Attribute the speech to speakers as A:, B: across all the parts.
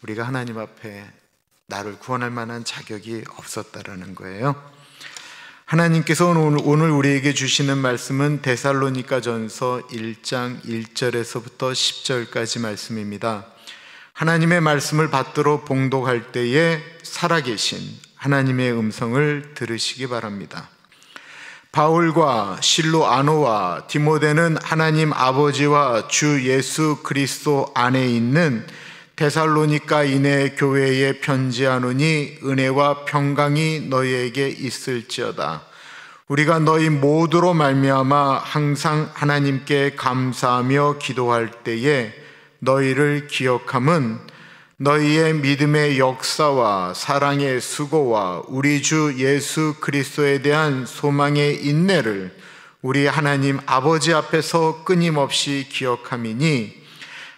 A: 우리가 하나님 앞에 나를 구원할 만한 자격이 없었다라는 거예요. 하나님께서 오늘 우리에게 주시는 말씀은 데살로니가전서 1장 1절에서부터 10절까지 말씀입니다. 하나님의 말씀을 받들어 봉독할 때에 살아계신 하나님의 음성을 들으시기 바랍니다. 바울과 실로아노와 디모데는 하나님 아버지와 주 예수 그리스도 안에 있는 데살로니가인의 교회에 편지하노니 은혜와 평강이 너희에게 있을지어다. 우리가 너희 모두로 말미암아 항상 하나님께 감사하며 기도할 때에 너희를 기억함은 너희의 믿음의 역사와 사랑의 수고와 우리 주 예수 그리스도에 대한 소망의 인내를 우리 하나님 아버지 앞에서 끊임없이 기억함이니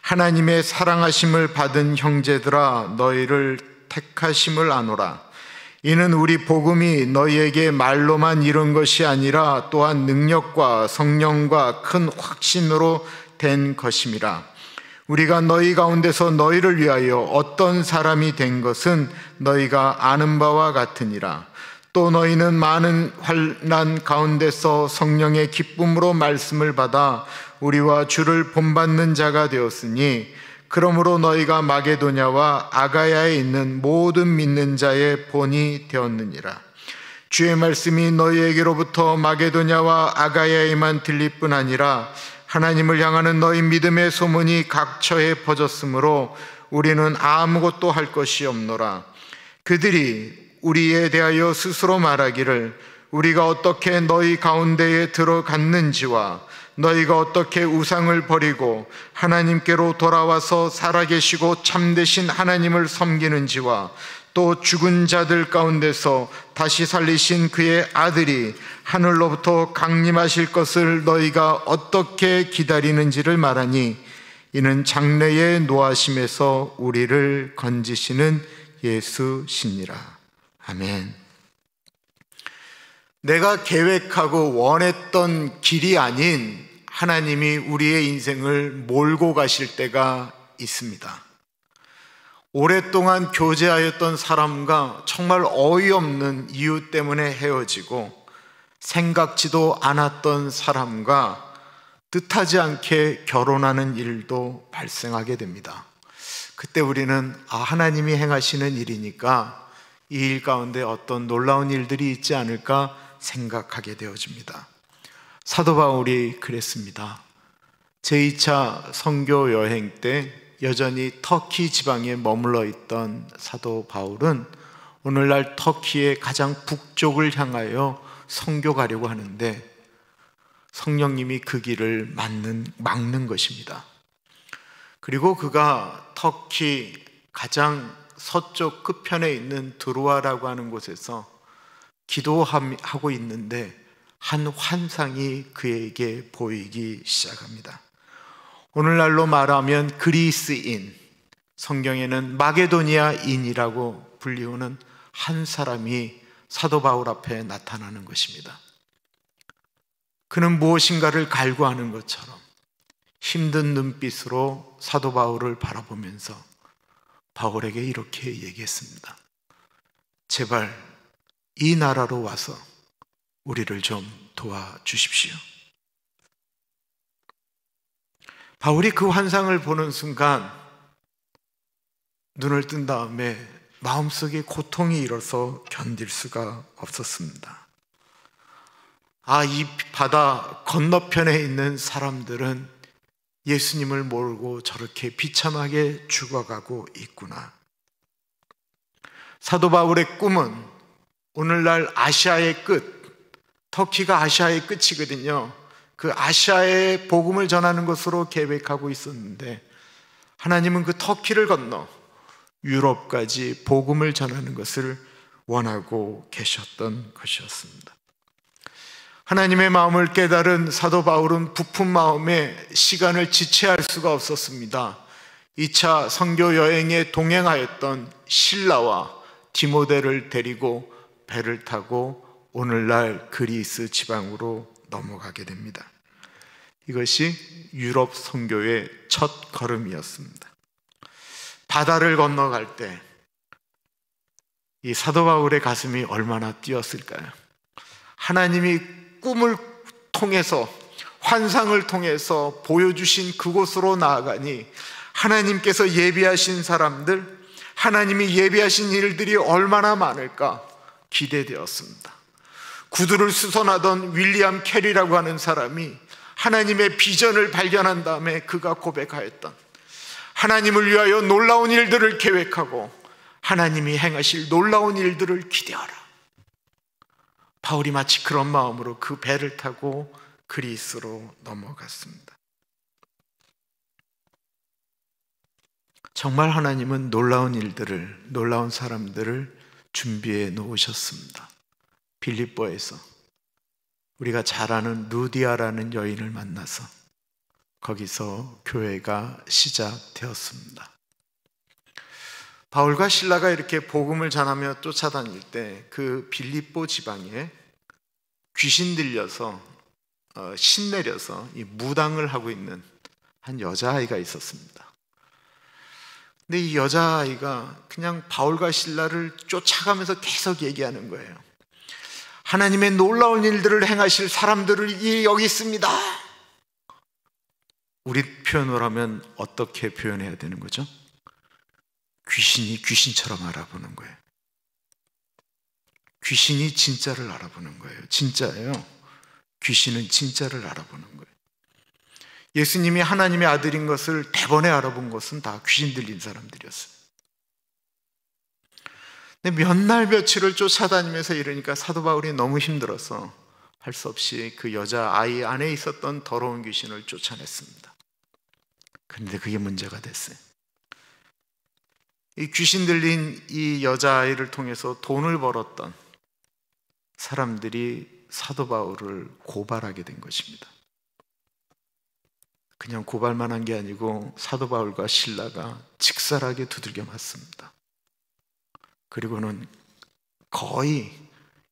A: 하나님의 사랑하심을 받은 형제들아 너희를 택하심을 아노라. 이는 우리 복음이 너희에게 말로만 이룬 것이 아니라 또한 능력과 성령과 큰 확신으로 된 것임이라. 우리가 너희 가운데서 너희를 위하여 어떤 사람이 된 것은 너희가 아는 바와 같으니라. 또 너희는 많은 환난 가운데서 성령의 기쁨으로 말씀을 받아 우리와 주를 본받는 자가 되었으니 그러므로 너희가 마게도냐와 아가야에 있는 모든 믿는 자의 본이 되었느니라. 주의 말씀이 너희에게로부터 마게도냐와 아가야에만 들릴 뿐 아니라 하나님을 향하는 너희 믿음의 소문이 각처에 퍼졌으므로 우리는 아무것도 할 것이 없노라. 그들이 우리에 대하여 스스로 말하기를 우리가 어떻게 너희 가운데에 들어갔는지와 너희가 어떻게 우상을 버리고 하나님께로 돌아와서 살아계시고 참되신 하나님을 섬기는지와 또 죽은 자들 가운데서 다시 살리신 그의 아들이 하늘로부터 강림하실 것을 너희가 어떻게 기다리는지를 말하니 이는 장래의 노하심에서 우리를 건지시는 예수시니라. 아멘. 내가 계획하고 원했던 길이 아닌 하나님이 우리의 인생을 몰고 가실 때가 있습니다. 오랫동안 교제하였던 사람과 정말 어이없는 이유 때문에 헤어지고 생각지도 않았던 사람과 뜻하지 않게 결혼하는 일도 발생하게 됩니다. 그때 우리는 하나님이 행하시는 일이니까 이 일 가운데 어떤 놀라운 일들이 있지 않을까 생각하게 되어집니다. 사도 바울이 그랬습니다. 제2차 선교 여행 때 여전히 터키 지방에 머물러 있던 사도 바울은 오늘날 터키의 가장 북쪽을 향하여 선교 가려고 하는데 성령님이 그 길을 막는 것입니다. 그리고 그가 터키 가장 서쪽 끝편에 있는 드로아라고 하는 곳에서 기도하고 있는데 한 환상이 그에게 보이기 시작합니다. 오늘날로 말하면 그리스인, 성경에는 마게도니아인이라고 불리우는 한 사람이 사도 바울 앞에 나타나는 것입니다. 그는 무엇인가를 갈구하는 것처럼 힘든 눈빛으로 사도 바울을 바라보면서 바울에게 이렇게 얘기했습니다. 제발 이 나라로 와서 우리를 좀 도와주십시오. 바울이 그 환상을 보는 순간 눈을 뜬 다음에 마음속에 고통이 일어서 견딜 수가 없었습니다. 이 바다 건너편에 있는 사람들은 예수님을 모르고 저렇게 비참하게 죽어가고 있구나. 사도 바울의 꿈은 오늘날 아시아의 끝, 터키가 아시아의 끝이거든요. 그 아시아의 복음을 전하는 것으로 계획하고 있었는데 하나님은 그 터키를 건너 유럽까지 복음을 전하는 것을 원하고 계셨던 것이었습니다. 하나님의 마음을 깨달은 사도 바울은 부푼 마음에 시간을 지체할 수가 없었습니다. 2차 선교 여행에 동행하였던 실라와 디모데를 데리고 배를 타고 오늘날 그리스 지방으로 넘어가게 됩니다. 이것이 유럽 선교의 첫 걸음이었습니다. 바다를 건너갈 때 이 사도 바울의 가슴이 얼마나 뛰었을까요? 하나님이 꿈을 통해서, 환상을 통해서 보여주신 그곳으로 나아가니 하나님께서 예비하신 사람들, 하나님이 예비하신 일들이 얼마나 많을까 기대되었습니다. 구두를 수선하던 윌리엄 캐리라고 하는 사람이 하나님의 비전을 발견한 다음에 그가 고백하였던, 하나님을 위하여 놀라운 일들을 계획하고 하나님이 행하실 놀라운 일들을 기대하라. 바울이 마치 그런 마음으로 그 배를 타고 그리스로 넘어갔습니다. 정말 하나님은 놀라운 일들을, 놀라운 사람들을 준비해 놓으셨습니다. 빌립보에서 우리가 잘 아는 루디아라는 여인을 만나서 거기서 교회가 시작되었습니다. 바울과 실라가 이렇게 복음을 전하며 쫓아다닐 때 그 빌립보 지방에 귀신 들려서 신내려서 이 무당을 하고 있는 한 여자아이가 있었습니다. 근데 이 여자아이가 그냥 바울과 실라를 쫓아가면서 계속 얘기하는 거예요. 하나님의 놀라운 일들을 행하실 사람들이 여기 있습니다. 우리 표현을 하면 어떻게 표현해야 되는 거죠? 귀신이 귀신처럼 알아보는 거예요. 귀신이 진짜를 알아보는 거예요. 진짜예요. 귀신은 진짜를 알아보는 거예요. 예수님이 하나님의 아들인 것을 대번에 알아본 것은 다 귀신 들린 사람들이었어요. 근데 몇 날 며칠을 쫓아다니면서 이러니까 사도 바울이 너무 힘들어서 할 수 없이 그 여자아이 안에 있었던 더러운 귀신을 쫓아냈습니다. 그런데 그게 문제가 됐어요. 이 귀신 들린 이 여자아이를 통해서 돈을 벌었던 사람들이 사도 바울을 고발하게 된 것입니다. 그냥 고발만 한 게 아니고 사도 바울과 실라가 직살하게 두들겨 맞습니다. 그리고는 거의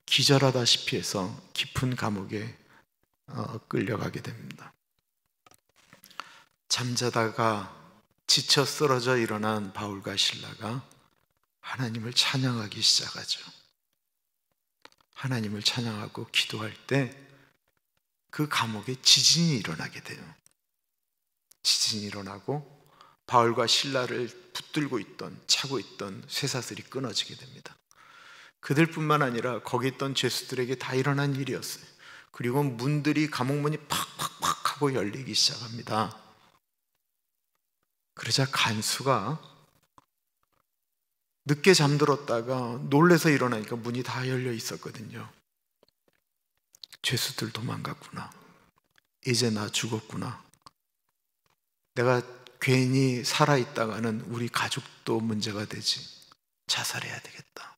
A: 기절하다시피 해서 깊은 감옥에 끌려가게 됩니다. 잠자다가 지쳐 쓰러져 일어난 바울과 실라가 하나님을 찬양하기 시작하죠. 하나님을 찬양하고 기도할 때 그 감옥에 지진이 일어나게 돼요. 지진이 일어나고 바울과 실라를 붙들고 있던, 차고 있던 쇠사슬이 끊어지게 됩니다. 그들뿐만 아니라 거기 있던 죄수들에게 다 일어난 일이었어요. 그리고 문들이, 감옥 문이 팍팍팍 하고 열리기 시작합니다. 그러자 간수가 늦게 잠들었다가 놀래서 일어나니까 문이 다 열려 있었거든요. 죄수들 도망갔구나. 이제 나 죽었구나. 내가 괜히 살아있다가는 우리 가족도 문제가 되지. 자살해야 되겠다.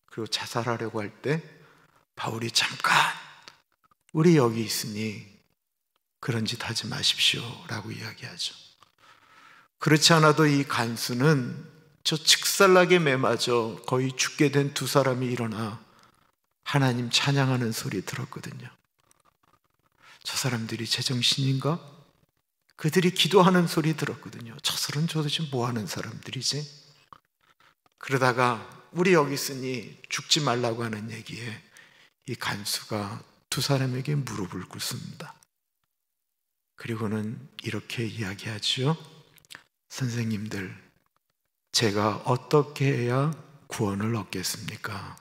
A: 그리고 자살하려고 할 때 바울이 잠깐, 우리 여기 있으니 그런 짓 하지 마십시오 라고 이야기하죠. 그렇지 않아도 이 간수는 저 직살나게 매맞아 거의 죽게 된 두 사람이 일어나 하나님 찬양하는 소리 들었거든요. 저 사람들이 제정신인가? 그들이 기도하는 소리 들었거든요. 저 사람은 도대체 뭐 하는 사람들이지? 그러다가 우리 여기 있으니 죽지 말라고 하는 얘기에 이 간수가 두 사람에게 무릎을 꿇습니다. 그리고는 이렇게 이야기하죠. 선생님들, 제가 어떻게 해야 구원을 얻겠습니까?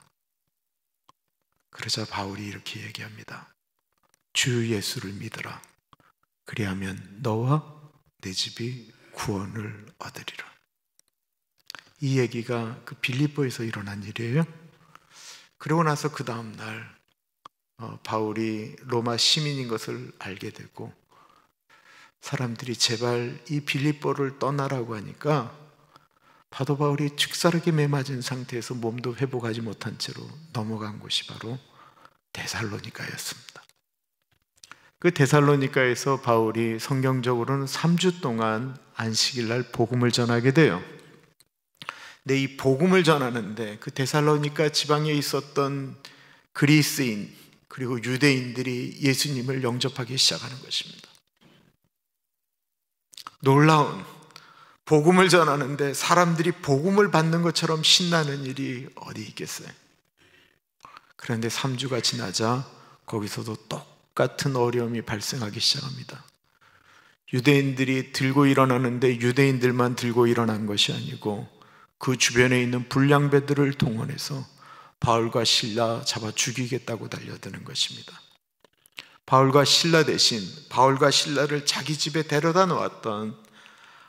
A: 그러자 바울이 이렇게 얘기합니다. 주 예수를 믿어라. 그리하면 너와 내 집이 구원을 얻으리라. 이 얘기가 그 빌립보에서 일어난 일이에요. 그러고 나서 그 다음 날 바울이 로마 시민인 것을 알게 되고 사람들이 제발 이 빌립보를 떠나라고 하니까 사도 바울이 직사르게 매맞은 상태에서 몸도 회복하지 못한 채로 넘어간 곳이 바로 데살로니가였습니다. 그 데살로니가에서 바울이 성경적으로는 3주 동안 안식일 날 복음을 전하게 돼요. 근데 이 복음을 전하는데 그 데살로니가 지방에 있었던 그리스인 그리고 유대인들이 예수님을 영접하기 시작하는 것입니다. 놀라운 복음을 전하는데 사람들이 복음을 받는 것처럼 신나는 일이 어디 있겠어요? 그런데 3주가 지나자 거기서도 똑같은 어려움이 발생하기 시작합니다. 유대인들이 들고 일어나는데 유대인들만 들고 일어난 것이 아니고 그 주변에 있는 불량배들을 동원해서 바울과 실라 잡아 죽이겠다고 달려드는 것입니다. 바울과 실라 대신 바울과 실라를 자기 집에 데려다 놓았던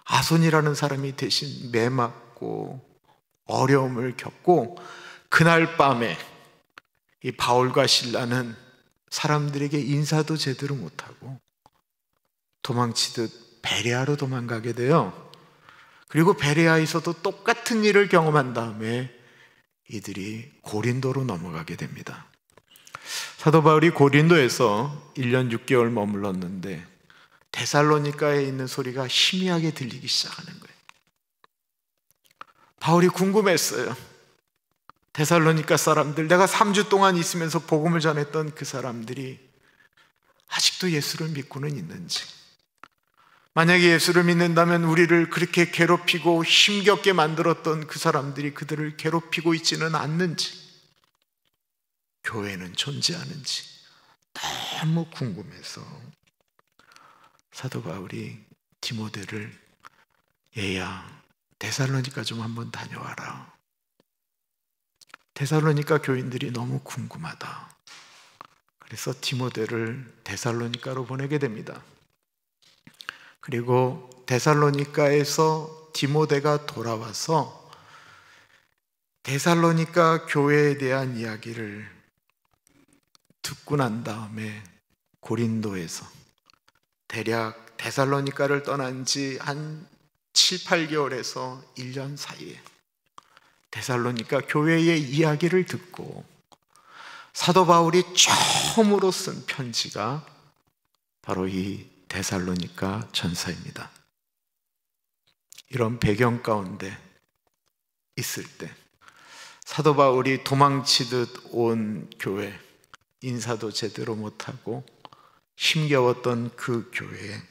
A: 아손이라는 사람이 대신 매맞고 어려움을 겪고, 그날 밤에 이 바울과 실라는 사람들에게 인사도 제대로 못하고 도망치듯 베레아로 도망가게 돼요. 그리고 베레아에서도 똑같은 일을 경험한 다음에 이들이 고린도로 넘어가게 됩니다. 사도 바울이 고린도에서 1년 6개월 머물렀는데 데살로니가에 있는 소리가 희미하게 들리기 시작하는 거예요. 바울이 궁금했어요. 데살로니가 사람들, 내가 3주 동안 있으면서 복음을 전했던 그 사람들이 아직도 예수를 믿고는 있는지, 만약에 예수를 믿는다면 우리를 그렇게 괴롭히고 힘겹게 만들었던 그 사람들이 그들을 괴롭히고 있지는 않는지, 교회는 존재하는지 너무 궁금해서 사도 바울이 디모데를 얘야 데살로니가 좀 한번 다녀와라. 데살로니가 교인들이 너무 궁금하다. 그래서 디모데를 데살로니가로 보내게 됩니다. 그리고 데살로니가에서 디모데가 돌아와서 데살로니가 교회에 대한 이야기를 듣고 난 다음에 고린도에서 대략 데살로니가를 떠난 지 한 7, 8개월에서 1년 사이에 데살로니가 교회의 이야기를 듣고 사도 바울이 처음으로 쓴 편지가 바로 이 데살로니가 전서입니다. 이런 배경 가운데 있을 때 사도 바울이 도망치듯 온 교회, 인사도 제대로 못하고 힘겨웠던 그 교회에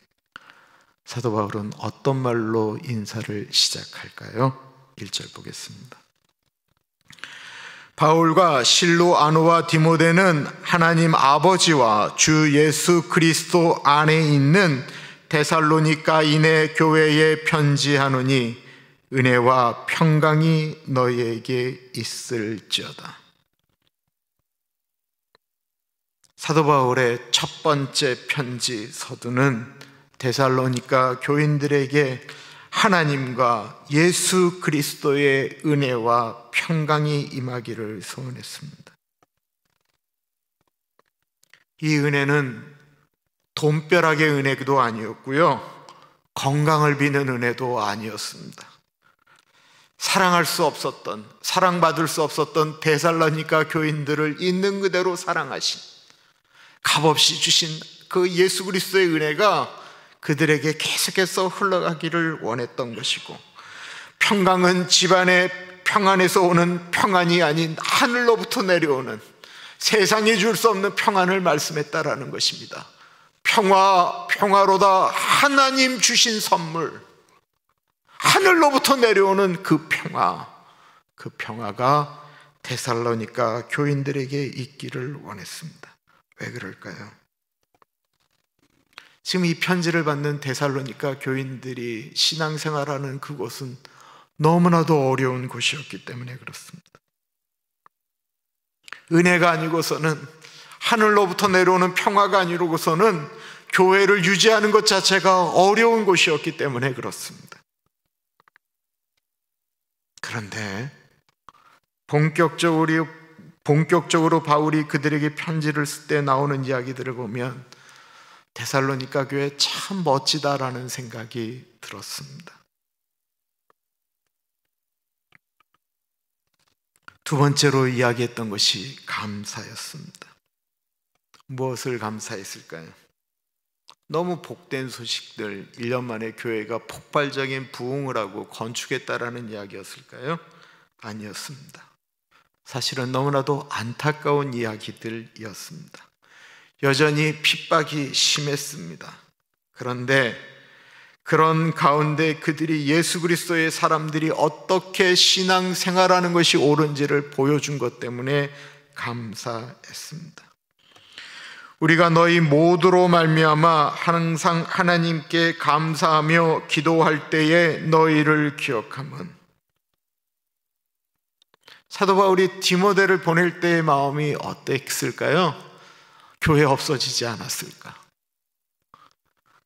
A: 사도 바울은 어떤 말로 인사를 시작할까요? 1절 보겠습니다. 바울과 실로아노와 디모데는 하나님 아버지와 주 예수 그리스도 안에 있는 데살로니가인의 교회에 편지하노니 은혜와 평강이 너희에게 있을지어다. 사도 바울의 첫 번째 편지 서두는 데살로니가 교인들에게 하나님과 예수 그리스도의 은혜와 평강이 임하기를 소원했습니다. 이 은혜는 돈벼락의 은혜도 아니었고요, 건강을 비는 은혜도 아니었습니다. 사랑할 수 없었던, 사랑받을 수 없었던 데살로니가 교인들을 있는 그대로 사랑하신, 값없이 주신 그 예수 그리스도의 은혜가 그들에게 계속해서 흘러가기를 원했던 것이고, 평강은 집안의 평안에서 오는 평안이 아닌 하늘로부터 내려오는, 세상이 줄 수 없는 평안을 말씀했다라는 것입니다. 평화로다. 하나님 주신 선물, 하늘로부터 내려오는 그 평화, 그 평화가 데살로니가 교인들에게 있기를 원했습니다. 왜 그럴까요? 지금 이 편지를 받는 데살로니가 교인들이 신앙생활하는 그곳은 너무나도 어려운 곳이었기 때문에 그렇습니다. 은혜가 아니고서는, 하늘로부터 내려오는 평화가 아니고서는 교회를 유지하는 것 자체가 어려운 곳이었기 때문에 그렇습니다. 그런데 본격적으로 바울이 그들에게 편지를 쓸 때 나오는 이야기들을 보면 데살로니가 교회 참 멋지다라는 생각이 들었습니다. 두 번째로 이야기했던 것이 감사였습니다. 무엇을 감사했을까요? 너무 복된 소식들, 1년 만에 교회가 폭발적인 부흥을 하고 건축했다라는 이야기였을까요? 아니었습니다. 사실은 너무나도 안타까운 이야기들이었습니다. 여전히 핍박이 심했습니다. 그런데 그런 가운데 그들이 예수 그리스도의 사람들이 어떻게 신앙생활하는 것이 옳은지를 보여준 것 때문에 감사했습니다. 우리가 너희 모두로 말미암아 항상 하나님께 감사하며 기도할 때에 너희를 기억함은, 사도 바울이 디모데를 보낼 때의 마음이 어땠을까요? 교회 없어지지 않았을까?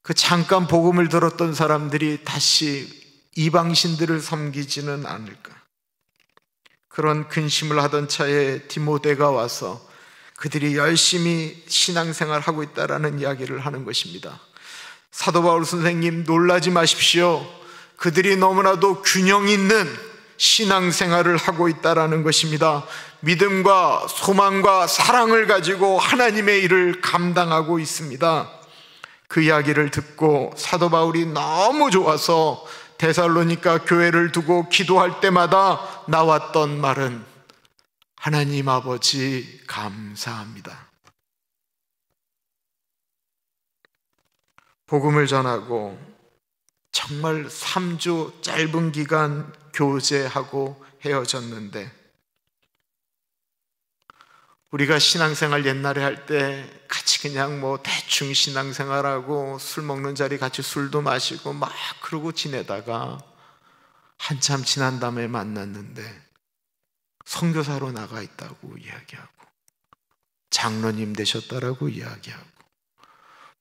A: 그 잠깐 복음을 들었던 사람들이 다시 이방신들을 섬기지는 않을까? 그런 근심을 하던 차에 디모데가 와서 그들이 열심히 신앙생활하고 있다라는 이야기를 하는 것입니다. 사도 바울 선생님, 놀라지 마십시오. 그들이 너무나도 균형 있는 신앙생활을 하고 있다라는 것입니다. 믿음과 소망과 사랑을 가지고 하나님의 일을 감당하고 있습니다. 그 이야기를 듣고 사도 바울이 너무 좋아서 데살로니가 교회를 두고 기도할 때마다 나왔던 말은, 하나님 아버지 감사합니다. 복음을 전하고 정말 3주 짧은 기간 교제하고 헤어졌는데, 우리가 신앙생활 옛날에 할 때 같이 그냥 대충 신앙생활하고 술 먹는 자리 같이 술도 마시고 막 그러고 지내다가 한참 지난 다음에 만났는데 선교사로 나가 있다고 이야기하고, 장로님 되셨다라고 이야기하고,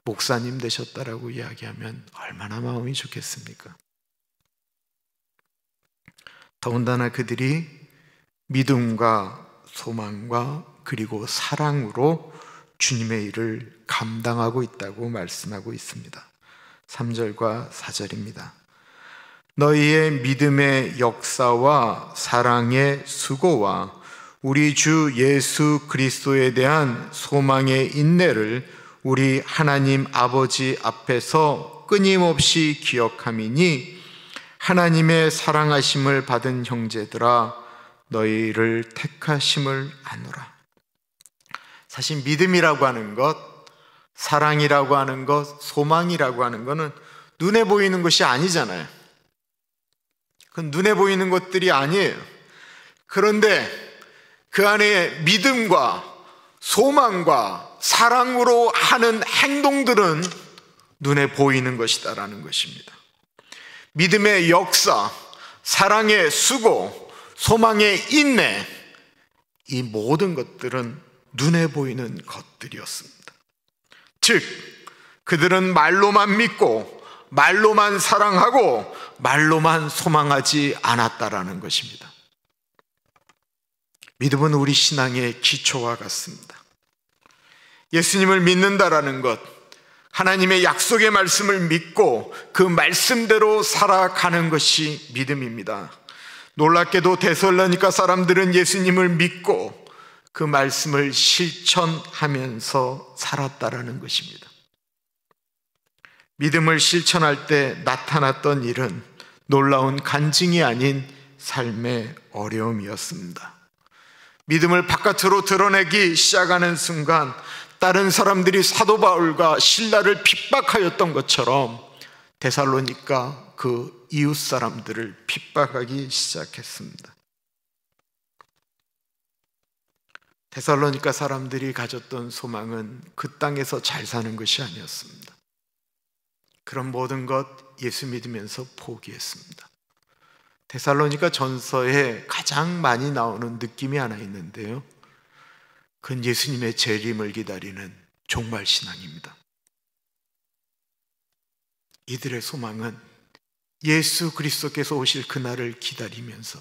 A: 목사님 되셨다라고 이야기하면 얼마나 마음이 좋겠습니까? 더군다나 그들이 믿음과 소망과 그리고 사랑으로 주님의 일을 감당하고 있다고 말씀하고 있습니다. 3절과 4절입니다. 너희의 믿음의 역사와 사랑의 수고와 우리 주 예수 그리스도에 대한 소망의 인내를 우리 하나님 아버지 앞에서 끊임없이 기억함이니, 하나님의 사랑하심을 받은 형제들아 너희를 택하심을 아노라. 사실 믿음이라고 하는 것, 사랑이라고 하는 것, 소망이라고 하는 것은 눈에 보이는 것이 아니잖아요. 그건 눈에 보이는 것들이 아니에요. 그런데 그 안에 믿음과 소망과 사랑으로 하는 행동들은 눈에 보이는 것이다라는 것입니다. 믿음의 역사, 사랑의 수고, 소망의 인내, 이 모든 것들은 눈에 보이는 것들이었습니다. 즉, 그들은 말로만 믿고 말로만 사랑하고 말로만 소망하지 않았다라는 것입니다. 믿음은 우리 신앙의 기초와 같습니다. 예수님을 믿는다라는 것, 하나님의 약속의 말씀을 믿고 그 말씀대로 살아가는 것이 믿음입니다. 놀랍게도 데살로니가 사람들은 예수님을 믿고 그 말씀을 실천하면서 살았다라는 것입니다. 믿음을 실천할 때 나타났던 일은 놀라운 간증이 아닌 삶의 어려움이었습니다. 믿음을 바깥으로 드러내기 시작하는 순간 다른 사람들이 사도 바울과 실라를 핍박하였던 것처럼 데살로니가 그 이웃 사람들을 핍박하기 시작했습니다. 데살로니가 사람들이 가졌던 소망은 그 땅에서 잘 사는 것이 아니었습니다. 그런 모든 것 예수 믿으면서 포기했습니다. 데살로니가 전서에 가장 많이 나오는 느낌이 하나 있는데요, 그건 예수님의 재림을 기다리는 종말 신앙입니다. 이들의 소망은 예수 그리스도께서 오실 그날을 기다리면서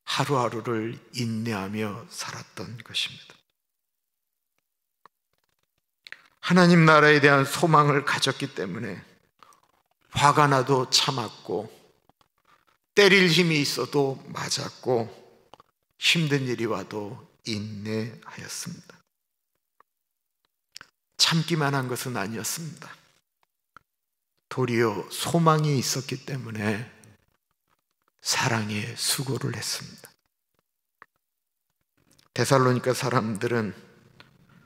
A: 하루하루를 인내하며 살았던 것입니다. 하나님 나라에 대한 소망을 가졌기 때문에 화가 나도 참았고, 때릴 힘이 있어도 맞았고, 힘든 일이 와도 인내하였습니다. 참기만 한 것은 아니었습니다. 도리어 소망이 있었기 때문에 사랑의 수고를 했습니다. 데살로니가 사람들은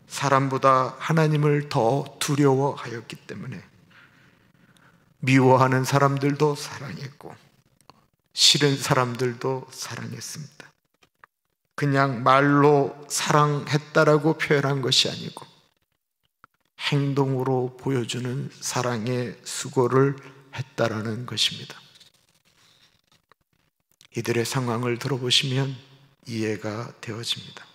A: 사람보다 하나님을 더 두려워하였기 때문에 미워하는 사람들도 사랑했고 싫은 사람들도 사랑했습니다. 그냥 말로 사랑했다라고 표현한 것이 아니고 행동으로 보여주는 사랑의 수고를 했다라는 것입니다. 이들의 상황을 들어보시면 이해가 되어집니다.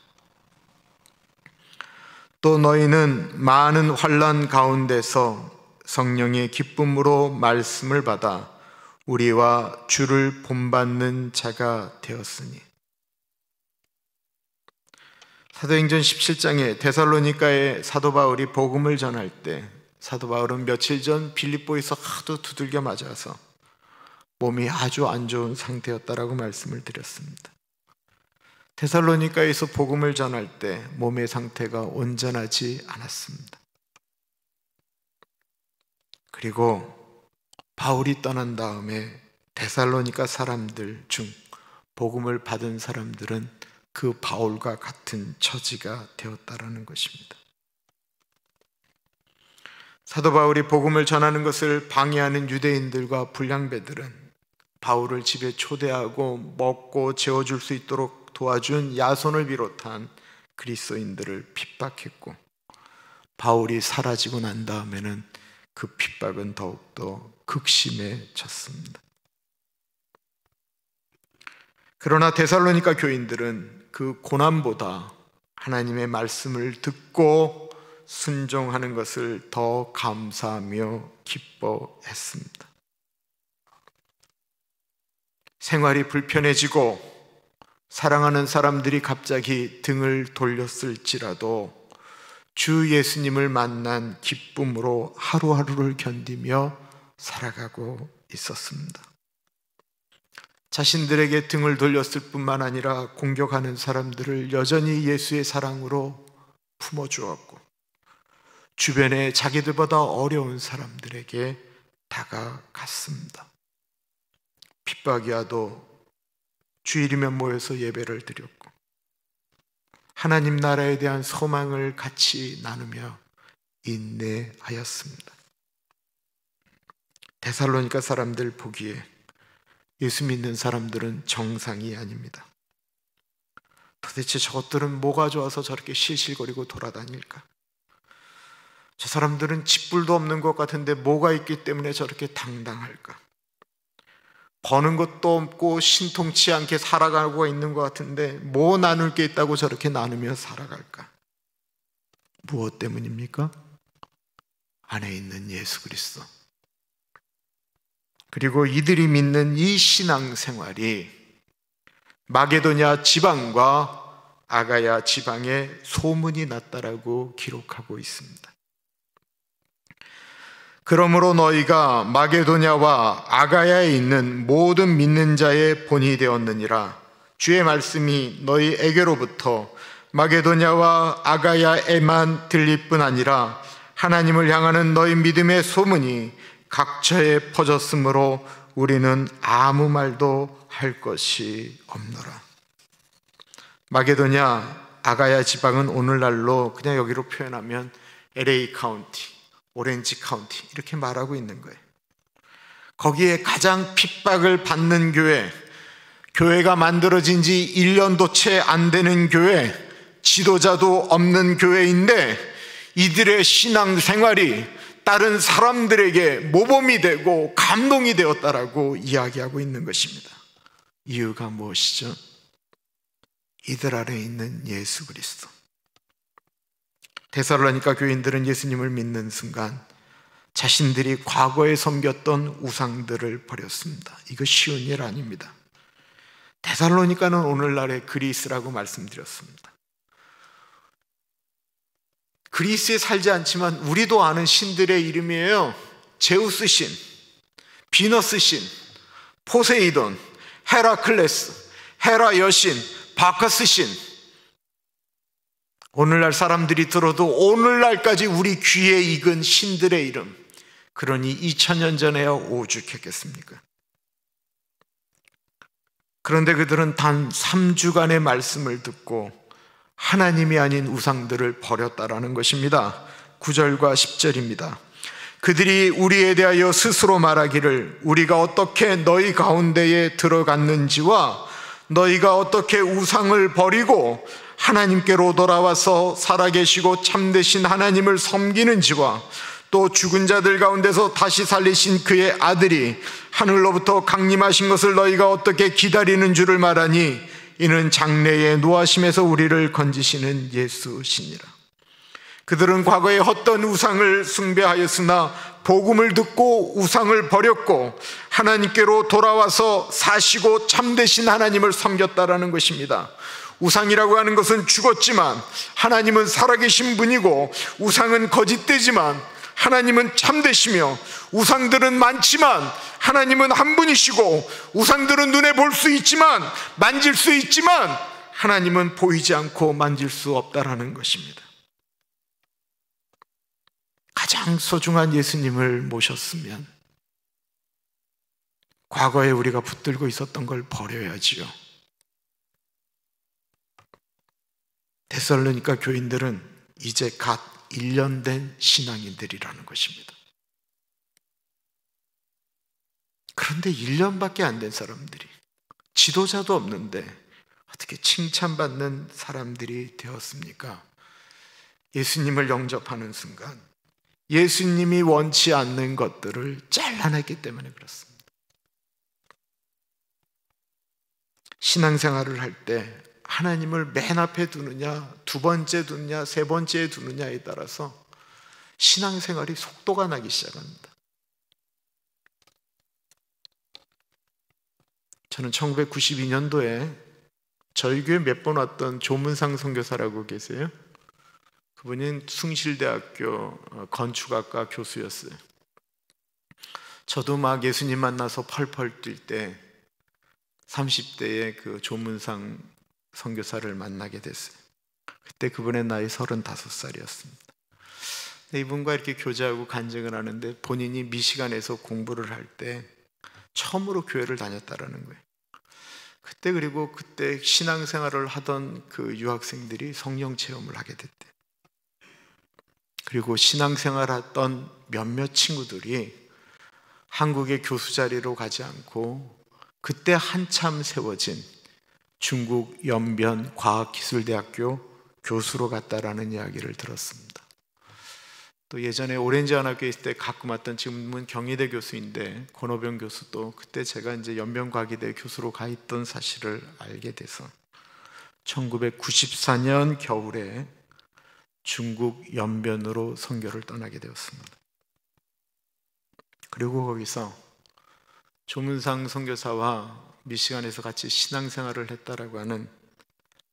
A: 또 너희는 많은 환난 가운데서 성령의 기쁨으로 말씀을 받아 우리와 주를 본받는 자가 되었으니. 사도행전 17장에 데살로니가에 사도 바울이 복음을 전할 때 사도 바울은 며칠 전 빌립보에서 하도 두들겨 맞아서 몸이 아주 안 좋은 상태였다라고 말씀을 드렸습니다. 데살로니가에서 복음을 전할 때 몸의 상태가 온전하지 않았습니다. 그리고 바울이 떠난 다음에 데살로니가 사람들 중 복음을 받은 사람들은 그 바울과 같은 처지가 되었다라는 것입니다. 사도 바울이 복음을 전하는 것을 방해하는 유대인들과 불량배들은 바울을 집에 초대하고 먹고 재워줄 수 있도록 도와준 야손을 비롯한 그리스도인들을 핍박했고, 바울이 사라지고 난 다음에는 그 핍박은 더욱더 극심해졌습니다. 그러나 데살로니가 교인들은 그 고난보다 하나님의 말씀을 듣고 순종하는 것을 더 감사하며 기뻐했습니다. 생활이 불편해지고 사랑하는 사람들이 갑자기 등을 돌렸을지라도 주 예수님을 만난 기쁨으로 하루하루를 견디며 살아가고 있었습니다. 자신들에게 등을 돌렸을 뿐만 아니라 공격하는 사람들을 여전히 예수의 사랑으로 품어주었고, 주변에 자기들보다 어려운 사람들에게 다가갔습니다. 핍박이 와도 주일이면 모여서 예배를 드렸고, 하나님 나라에 대한 소망을 같이 나누며 인내하였습니다. 데살로니가 사람들 보기에 예수 믿는 사람들은 정상이 아닙니다. 도대체 저것들은 뭐가 좋아서 저렇게 실실거리고 돌아다닐까? 저 사람들은 집불도 없는 것 같은데 뭐가 있기 때문에 저렇게 당당할까? 버는 것도 없고 신통치 않게 살아가고 있는 것 같은데 뭐 나눌 게 있다고 저렇게 나누며 살아갈까? 무엇 때문입니까? 안에 있는 예수 그리스도, 그리고 이들이 믿는 이 신앙생활이 마게도냐 지방과 아가야 지방에 소문이 났다라고 기록하고 있습니다. 그러므로 너희가 마게도냐와 아가야에 있는 모든 믿는 자의 본이 되었느니라. 주의 말씀이 너희에게로부터 마게도냐와 아가야에만 들릴 뿐 아니라 하나님을 향하는 너희 믿음의 소문이 각처에 퍼졌으므로 우리는 아무 말도 할 것이 없노라. 마게도냐 아가야 지방은 오늘날로 그냥 여기로 표현하면 LA 카운티, 오렌지 카운티 이렇게 말하고 있는 거예요. 거기에 가장 핍박을 받는 교회, 교회가 만들어진 지 1년도 채 안 되는 교회, 지도자도 없는 교회인데 이들의 신앙생활이 다른 사람들에게 모범이 되고 감동이 되었다라고 이야기하고 있는 것입니다. 이유가 무엇이죠? 이들 안에 있는 예수 그리스도. 데살로니가 교인들은 예수님을 믿는 순간 자신들이 과거에 섬겼던 우상들을 버렸습니다. 이거 쉬운 일 아닙니다. 데살로니가는 오늘날의 그리스라고 말씀드렸습니다. 그리스에 살지 않지만 우리도 아는 신들의 이름이에요. 제우스 신, 비너스 신, 포세이돈, 헤라클레스, 헤라 여신, 바커스 신. 오늘날 사람들이 들어도 오늘날까지 우리 귀에 익은 신들의 이름. 그러니 2000년 전에야 오죽했겠습니까? 그런데 그들은 단 3주간의 말씀을 듣고 하나님이 아닌 우상들을 버렸다라는 것입니다. 9절과 10절입니다. 그들이 우리에 대하여 스스로 말하기를 우리가 어떻게 너희 가운데에 들어갔는지와 너희가 어떻게 우상을 버리고 하나님께로 돌아와서 살아계시고 참되신 하나님을 섬기는지와 또 죽은 자들 가운데서 다시 살리신 그의 아들이 하늘로부터 강림하신 것을 너희가 어떻게 기다리는 줄을 말하니 이는 장래의 노하심에서 우리를 건지시는 예수시니라. 그들은 과거에 헛된 우상을 숭배하였으나 복음을 듣고 우상을 버렸고 하나님께로 돌아와서 사시고 참되신 하나님을 섬겼다라는 것입니다. 우상이라고 하는 것은 죽었지만 하나님은 살아계신 분이고, 우상은 거짓되지만 하나님은 참되시며, 우상들은 많지만 하나님은 한 분이시고, 우상들은 눈에 볼 수 있지만 만질 수 있지만 하나님은 보이지 않고 만질 수 없다라는 것입니다. 가장 소중한 예수님을 모셨으면 과거에 우리가 붙들고 있었던 걸 버려야지요. 데살로니가 교인들은 이제 갓 1년 된 신앙인들이라는 것입니다. 그런데 1년밖에 안 된 사람들이, 지도자도 없는데 어떻게 칭찬받는 사람들이 되었습니까? 예수님을 영접하는 순간 예수님이 원치 않는 것들을 잘라냈기 때문에 그렇습니다. 신앙생활을 할 때 하나님을 맨 앞에 두느냐, 두 번째 두느냐, 세 번째에 두느냐에 따라서 신앙생활이 속도가 나기 시작합니다. 저는 1992년도에 저희 교회 몇 번 왔던 조문상 선교사라고 계세요. 그분은 숭실대학교 건축학과 교수였어요. 저도 막 예수님 만나서 펄펄 뛸 때 30대에 그 조문상 선교사를 만나게 됐어요. 그때 그분의 나이 35살이었습니다. 이분과 이렇게 교제하고 간증을 하는데 본인이 미시간에서 공부를 할 때 처음으로 교회를 다녔다라는 거예요. 그리고 그때 신앙생활을 하던 그 유학생들이 성령 체험을 하게 됐대요. 그리고 신앙생활 했던 몇몇 친구들이 한국의 교수 자리로 가지 않고 그때 한참 세워진 중국 연변 과학기술대학교 교수로 갔다라는 이야기를 들었습니다. 또 예전에 오렌지 한학교에 있을 때 가끔 왔던, 지금은 경희대 교수인데 권오병 교수도 그때 제가 이제 연변과기대 교수로 가 있던 사실을 알게 돼서 1994년 겨울에 중국 연변으로 선교를 떠나게 되었습니다. 그리고 거기서 조문상 선교사와 미시간에서 같이 신앙생활을 했다라고 하는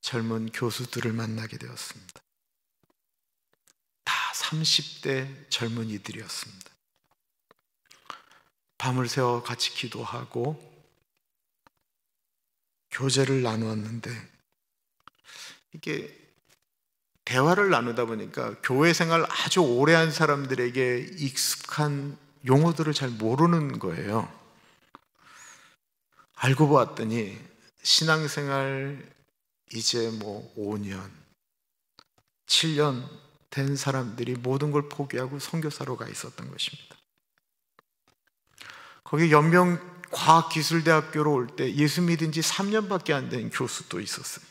A: 젊은 교수들을 만나게 되었습니다. 다 30대 젊은이들이었습니다. 밤을 새워 같이 기도하고 교제를 나누었는데, 이게 대화를 나누다 보니까 교회 생활 아주 오래 한 사람들에게 익숙한 용어들을 잘 모르는 거예요. 알고 보았더니 신앙생활 이제 5년, 7년 된 사람들이 모든 걸 포기하고 선교사로 가 있었던 것입니다. 거기 연명과학기술대학교로 올 때 예수 믿은 지 3년밖에 안 된 교수도 있었어요.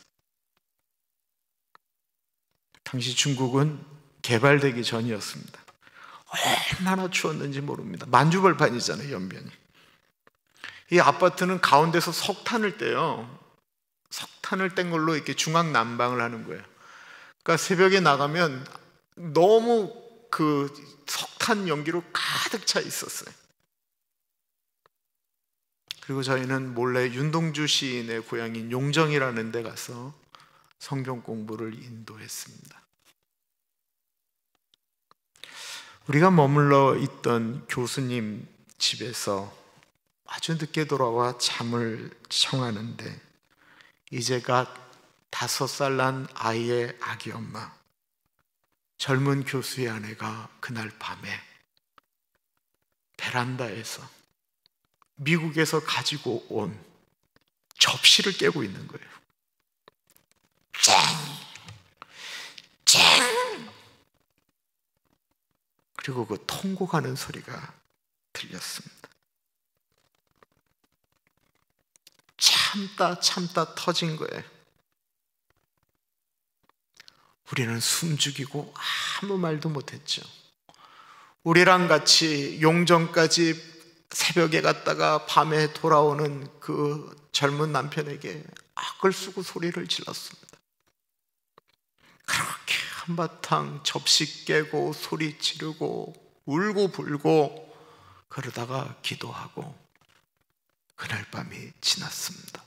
A: 당시 중국은 개발되기 전이었습니다. 얼마나 추웠는지 모릅니다. 만주벌판이잖아요, 연변이. 이 아파트는 가운데서 석탄을 떼요. 석탄을 뗀 걸로 이렇게 중앙 난방을 하는 거예요. 그러니까 새벽에 나가면 너무 그 석탄 연기로 가득 차 있었어요. 그리고 저희는 몰래 윤동주 시인의 고향인 용정이라는 데 가서 성경 공부를 인도했습니다. 우리가 머물러 있던 교수님 집에서 아주 늦게 돌아와 잠을 청하는데, 이제가 5살 난 아이의 아기 엄마, 젊은 교수의 아내가 그날 밤에 베란다에서 미국에서 가지고 온 접시를 깨고 있는 거예요. 쨍! 쨍! 그리고 그 통곡하는 소리가 들렸습니다. 참다 터진 거예요. 우리는 숨죽이고 아무 말도 못했죠. 우리랑 같이 용정까지 새벽에 갔다가 밤에 돌아오는 그 젊은 남편에게 악을 쓰고 소리를 질렀습니다. 그렇게 한바탕 접시 깨고 소리 지르고 울고 불고 그러다가 기도하고 그날 밤이 지났습니다.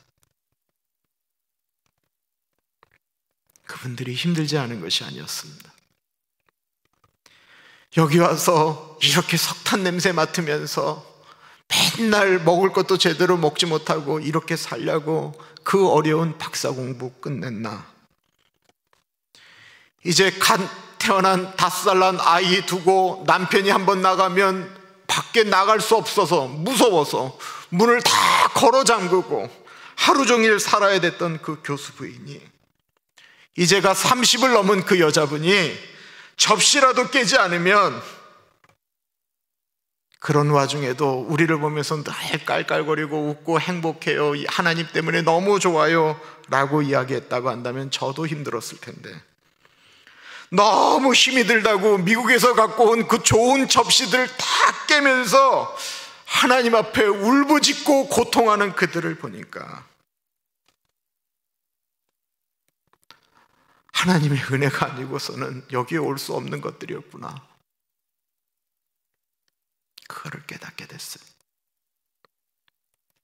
A: 그분들이 힘들지 않은 것이 아니었습니다. 여기 와서 이렇게 석탄 냄새 맡으면서 맨날 먹을 것도 제대로 먹지 못하고 이렇게 살려고 그 어려운 박사 공부 끝냈나? 이제 갓 태어난 5살 난 아이 두고 남편이 한번 나가면 밖에 나갈 수 없어서 무서워서 문을 다 걸어 잠그고 하루 종일 살아야 됐던 그 교수 부인이, 이제가 30을 넘은 그 여자분이 접시라도 깨지 않으면, 그런 와중에도 우리를 보면서 늘 깔깔거리고 웃고 행복해요, 하나님 때문에 너무 좋아요 라고 이야기했다고 한다면 저도 힘들었을 텐데, 너무 힘이 들다고 미국에서 갖고 온 그 좋은 접시들 다 깨면서 하나님 앞에 울부짖고 고통하는 그들을 보니까 하나님의 은혜가 아니고서는 여기에 올 수 없는 것들이었구나, 그거를 깨닫게 됐어요.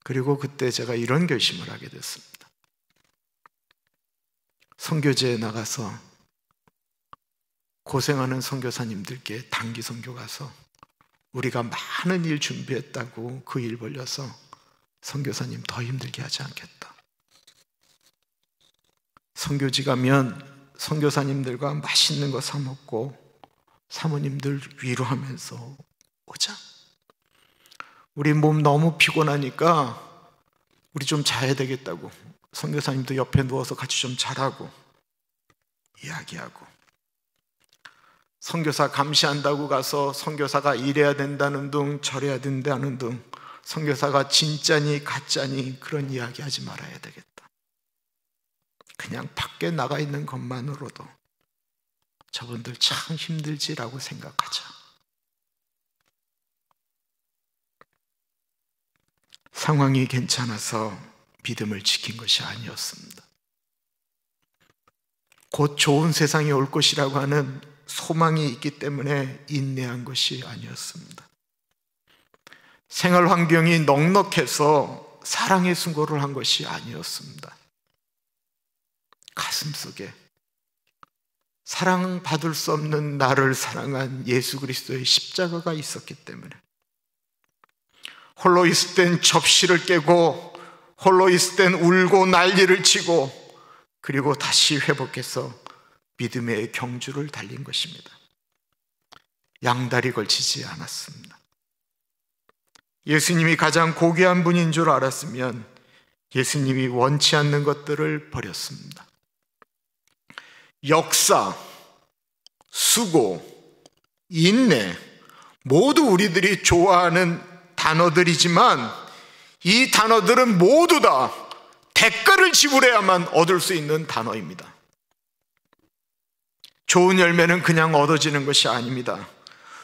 A: 그리고 그때 제가 이런 결심을 하게 됐습니다. 선교제에 나가서 고생하는 선교사님들께 단기 선교 가서 우리가 많은 일 준비했다고 그 일 벌려서 선교사님 더 힘들게 하지 않겠다. 선교지 가면 선교사님들과 맛있는 거 사 먹고 사모님들 위로하면서 오자. 우리 몸 너무 피곤하니까 우리 좀 자야 되겠다고 선교사님도 옆에 누워서 같이 좀 자라고 이야기하고, 선교사 감시한다고 가서 선교사가 이래야 된다는 둥 저래야 된다는 둥 선교사가 진짜니 가짜니 그런 이야기 하지 말아야 되겠다. 그냥 밖에 나가 있는 것만으로도 저분들 참 힘들지라고 생각하자. 상황이 괜찮아서 믿음을 지킨 것이 아니었습니다. 곧 좋은 세상이 올 것이라고 하는 소망이 있기 때문에 인내한 것이 아니었습니다. 생활 환경이 넉넉해서 사랑의 수고를 한 것이 아니었습니다. 가슴속에 사랑받을 수 없는 나를 사랑한 예수 그리스도의 십자가가 있었기 때문에, 홀로 있을 땐 접시를 깨고 홀로 있을 땐 울고 난리를 치고 그리고 다시 회복해서 믿음의 경주를 달린 것입니다. 양다리 걸치지 않았습니다. 예수님이 가장 고귀한 분인 줄 알았으면 예수님이 원치 않는 것들을 버렸습니다. 역사, 수고, 인내 모두 우리들이 좋아하는 단어들이지만 이 단어들은 모두 다 대가를 지불해야만 얻을 수 있는 단어입니다. 좋은 열매는 그냥 얻어지는 것이 아닙니다.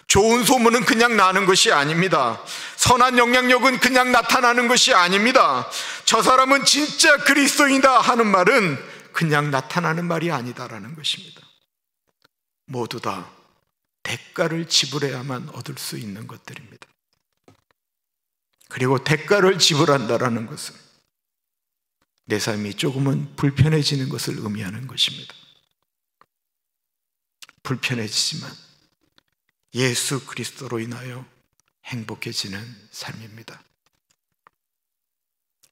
A: 좋은 소문은 그냥 나는 것이 아닙니다. 선한 영향력은 그냥 나타나는 것이 아닙니다. 저 사람은 진짜 그리스도인이다 하는 말은 그냥 나타나는 말이 아니다라는 것입니다. 모두 다 대가를 지불해야만 얻을 수 있는 것들입니다. 그리고 대가를 지불한다라는 것은 내 삶이 조금은 불편해지는 것을 의미하는 것입니다. 불편해지지만 예수 그리스도로 인하여 행복해지는 삶입니다.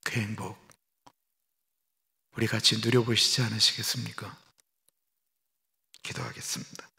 A: 그 행복 우리 같이 누려보시지 않으시겠습니까? 기도하겠습니다.